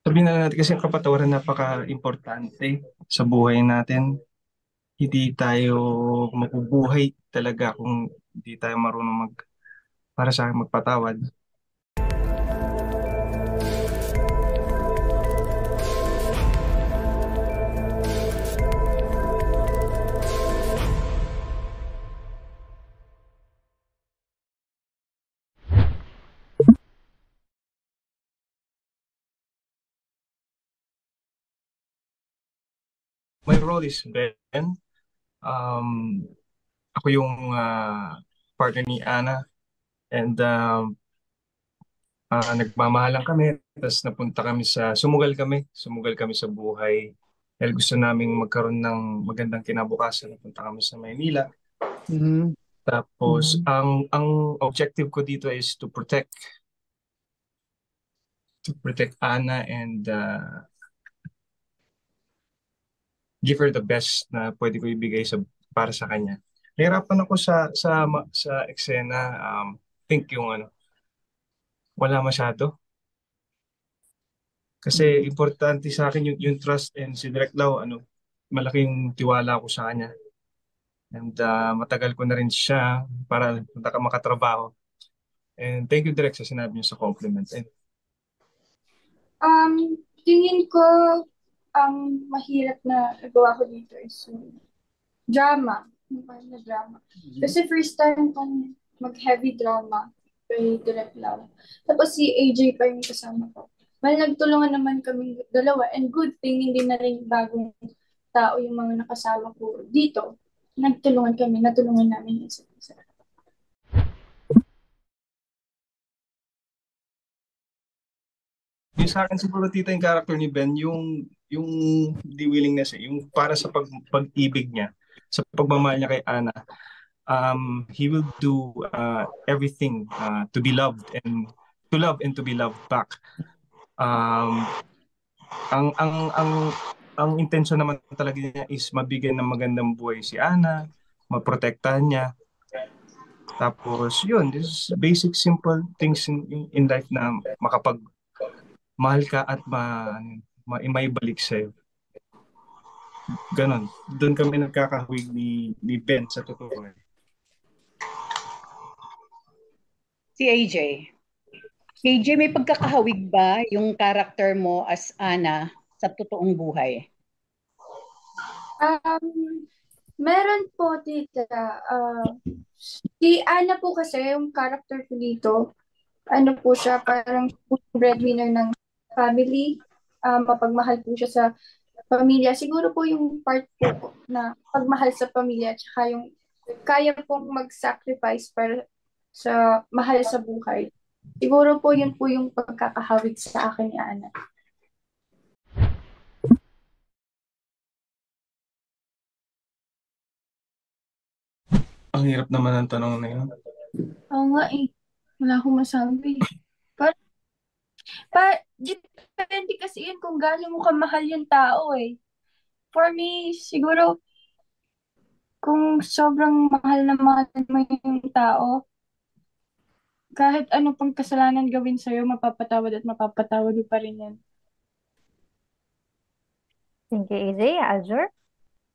Sabihin na lang natin kasi ang kapatawaran napaka-importante sa buhay natin. Hindi tayo mabubuhay talaga kung hindi tayo marunong para sa akin magpatawad. My role is Ben. Um, Ako yung partner ni Ana and nagmamahalan kami. Tapos sumugal kami sa buhay. Dahil gusto naming magkaroon ng magandang kinabukasan. Napunta kami sa Maynila. Mhm. Tapos, ang objective ko dito is to protect Ana and give her the best na pwede ko ibigay para sa kanya. Nahirapan ako sa eksena. Think yung wala masyado. Kasi importante sa akin yung trust and si Direk Lau, malaking tiwala ko sa kanya. And matagal ko na rin siya para makatrabaho. And thank you, Direk, sa sinabi niyo sa compliment. And Tingin ko ang mahirap na nagawa ko dito is yung drama. Yung parang na drama. Kasi first time kong mag-heavy drama kay Direk Lau. Tapos si AJ pa yung kasama ko. Well, nagtulungan naman kami dalawa. And good thing, hindi na rin bagong tao yung mga nakasama ko dito. Natulungan namin yung isa't isa. yung sa akin siguro, tita, yung character ni Ben, yung the willingness, yung para sa pag-ibig niya, sa pagmamahal niya kay Ana. He will do everything to be loved and to love and to be loved back. Um, ang ang ang ang intention naman talaga niya is mabigyan ng magandang buhay si Ana, maprotektahan niya. Tapos yun, this is basic simple things in life na makapag-mahal ka at may balik sa'yo. Ganon. Doon kami nagkakahawig ni Ben sa totoo. Si AJ. AJ, may pagkakahawig ba yung character mo as Ana sa totoong buhay? Meron po, tita. Si Ana po kasi, yung character ko dito, ano po siya, parang breadwinner ng family. Mapagmahal po siya sa pamilya. Siguro po yung part po na pagmahal sa pamilya, tsaka yung kaya pong mag-sacrifice para sa mahal sa buhay. Siguro po yung pagkakahawig sa akin ni Ana. Ang hirap naman ng tanong na yun. Oo nga eh. Wala akong masabi. Pa, depende kasi yun kung gaano mo kamahal yung tao eh. For me, siguro, kung sobrang mahal na mahal mo yung tao, kahit ano pang kasalanan gawin sa'yo, mapapatawad at mapapatawad mo pa rin yan. Thank you, AJ. Azure?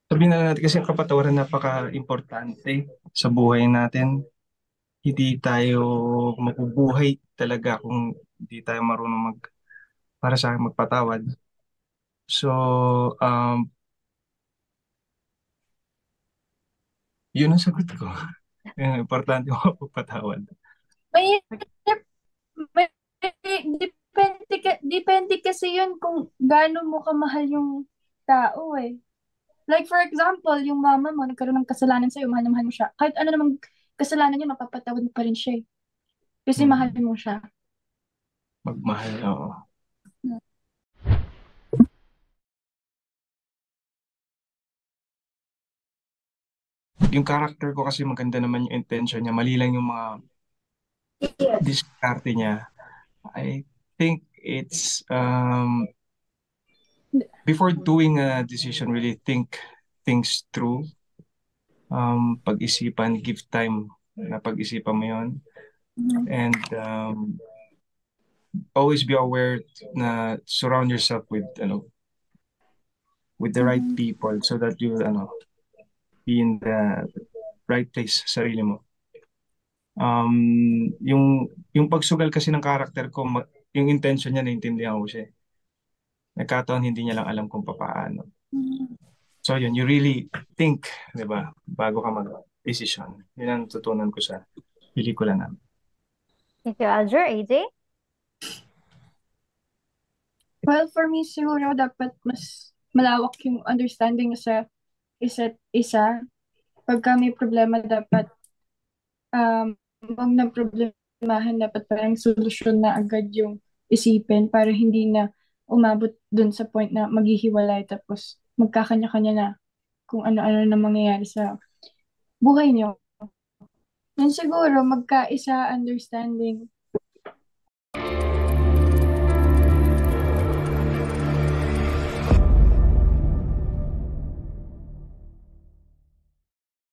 Sabihin na lang natin kasi ang kapatawaran napaka-importante sa buhay natin. Hindi tayo mabubuhay talaga kung hindi tayo marunong para sa akin magpatawad. So, yun ang sagot ko. Importante mo magpatawad. May, may, depende kasi yun kung gaano mo kamahal yung tao eh. Like for example, yung mama mo nagkaroon ng kasalanan sa'yo, mahal na mahal mo siya. Kahit ano namang kasalanan niya, mapapatawad mo pa rin siya eh. Kasi mahal mo siya. Magmahal, oo. Yung character ko kasi maganda naman yung intention niya. Mali lang yung mga diskarte niya. I think it's before doing a decision, really think things through. Pag-isipan, give time na pag-isipan mo yun. And always be aware na surround yourself with with the right people so that you be in the right place sa sarili mo. Yung pagsugal kasi ng karakter ko, yung intention niya naiintindihan ko siya. Nagkataon hindi niya lang alam kung paano. So yun, you really think, di ba, bago ka mag-decision. Yun ang tutunan ko sa pelikula namin. Thank you, Azure. AJ? Well, for me, siguro dapat mas malawak yung understanding sa isa't isa. Pagka may problema, dapat huwag na problemahan, dapat parang solusyon na agad yung isipin para hindi na umabot dun sa point na maghihiwalay tapos magkakanya-kanya na kung ano-ano na mangyayari sa buhay nyo. Yan siguro, magkaisa, understanding,